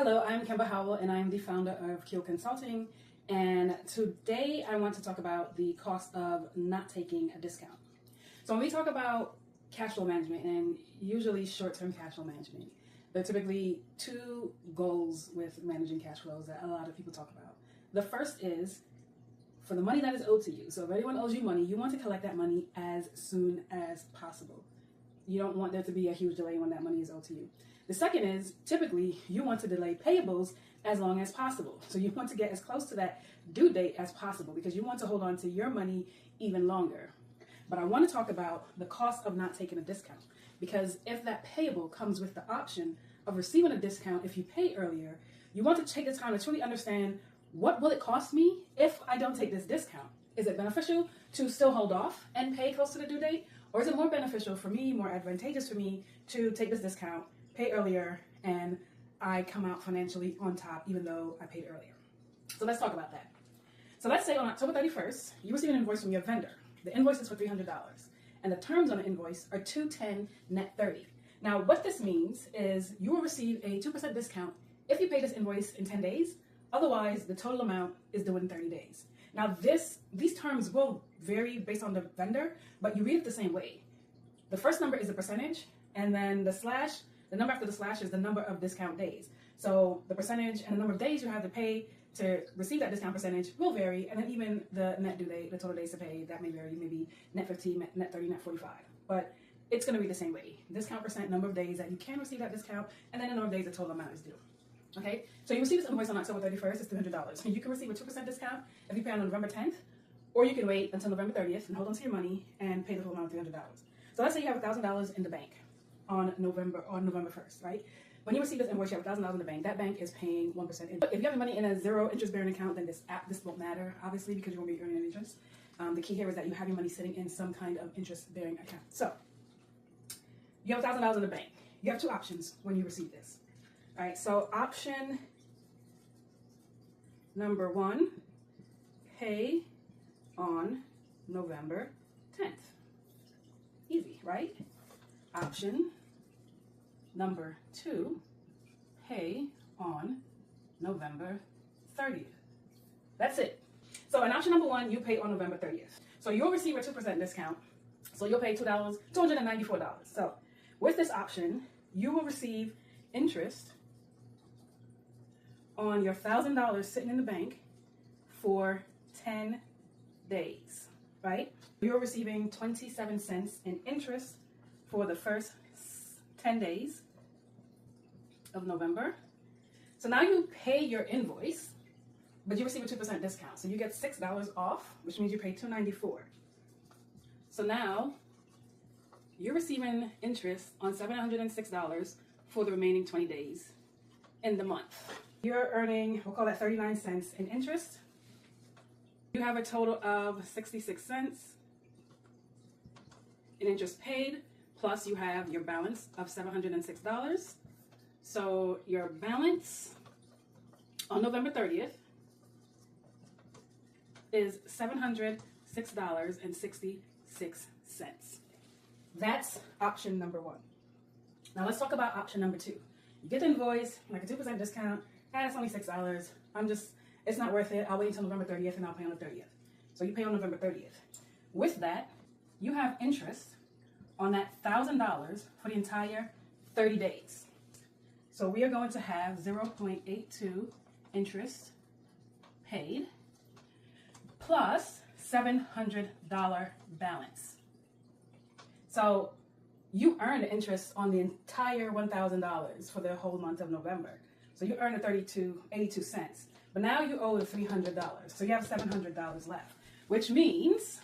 Hello, I'm Kimber Howell and I'm the founder of Keel Consulting, and today I want to talk about the cost of not taking a discount. So when we talk about cash flow management, and usually short-term cash flow management, there are typically two goals with managing cash flows that a lot of people talk about. The first is for the money that is owed to you. So if anyone owes you money, you want to collect that money as soon as possible. You don't want there to be a huge delay when that money is owed to you. The second is typically you want to delay payables as long as possible. So you want to get as close to that due date as possible because you want to hold on to your money even longer. But I want to talk about the cost of not taking a discount, because if that payable comes with the option of receiving a discount if you pay earlier, you want to take the time to truly understand, what will it cost me if I don't take this discount? Is it beneficial to still hold off and pay close to the due date? Or is it more beneficial for me, more advantageous for me to take this discount, pay earlier, and I come out financially on top even though I paid earlier? So let's talk about that. So let's say on October 31st, you receive an invoice from your vendor. The invoice is for $300, and the terms on the invoice are $210 net 30. Now what this means is you will receive a 2% discount if you pay this invoice in 10 days. Otherwise, the total amount is due in 30 days. Now these terms will vary based on the vendor, but you read it the same way. The first number is the percentage, and then the number after the slash is the number of discount days. So the percentage and the number of days you have to pay to receive that discount percentage will vary, and then even the net due date, the total days to pay, that may vary, maybe net 15, net 30, net 45. But it's going to be the same way. Discount percent, number of days that you can receive that discount, and then the number of days the total amount is due. Okay, so you receive this invoice on October 31st, it's $300. And you can receive a 2% discount if you pay on November 10th, or you can wait until November 30th and hold on to your money and pay the full amount of $300. So let's say you have $1,000 in the bank on November 1st, right? When you receive this invoice, you have $1,000 in the bank. That bank is paying 1% interest. If you have your money in a zero interest-bearing account, then this won't matter, obviously, because you won't be earning any interest. The key here is that you have your money sitting in some kind of interest-bearing account. So you have $1,000 in the bank. You have two options when you receive this. All right, so option number one, pay on November 10th. Easy, right? Option number two, pay on November 30th. That's it. So in option number one, you pay on November 30th. So you'll receive a 2% discount. So you'll pay $294. So with this option, you will receive interest on your $1,000 sitting in the bank for 10 days, right? You're receiving 27 cents in interest for the first 10 days of November. So now you pay your invoice, but you receive a 2% discount. So you get $6 off, which means you pay $294. So now you're receiving interest on $706 for the remaining 20 days in the month. You're earning, we'll call that 39 cents in interest. You have a total of 66 cents in interest paid, plus you have your balance of $706. So your balance on November 30th is $706.66. That's option number one. Now let's talk about option number two. You get the invoice, like a 2% discount, it's only $6. It's not worth it. I'll wait until November 30th and I'll pay on the 30th. So you pay on November 30th. With that, you have interest on that $1,000 for the entire 30 days. So we are going to have 0.82 interest paid plus $700 balance. So you earned interest on the entire $1,000 for the whole month of November. So you earned 82 cents. But now you owe the $300. So you have $700 left, which means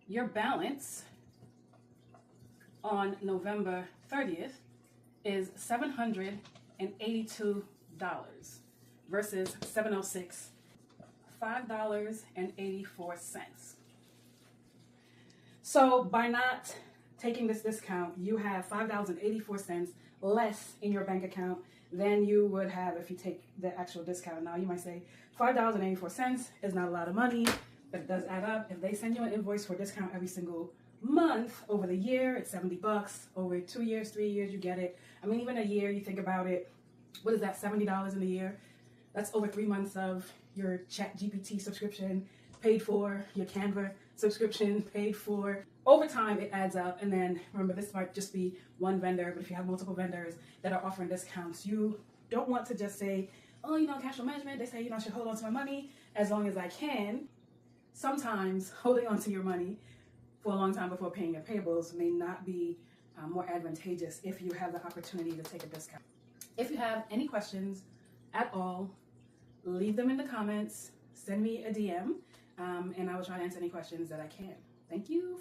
your balance on November 30th is $782 versus $706, $5.84. So by not taking this discount, you have $5.84 less in your bank account than you would have if you take the actual discount. Now you might say $5.84 is not a lot of money, but it does add up. If they send you an invoice for a discount every single month over the year, it's $70. Over 2 years, 3 years, you get it. I mean, even a year, you think about it, what is that, $70 in a year? That's over 3 months of your ChatGPT subscription paid for, your Canva subscription paid for. Over time, it adds up. And then remember, this might just be one vendor, but if you have multiple vendors that are offering discounts, you don't want to just say, oh, cash flow management, they say, I should hold on to my money as long as I can. Sometimes holding on to your money for a long time before paying your payables may not be more advantageous if you have the opportunity to take a discount. If you have any questions at all, leave them in the comments, send me a DM, and I will try to answer any questions that I can. Thank you.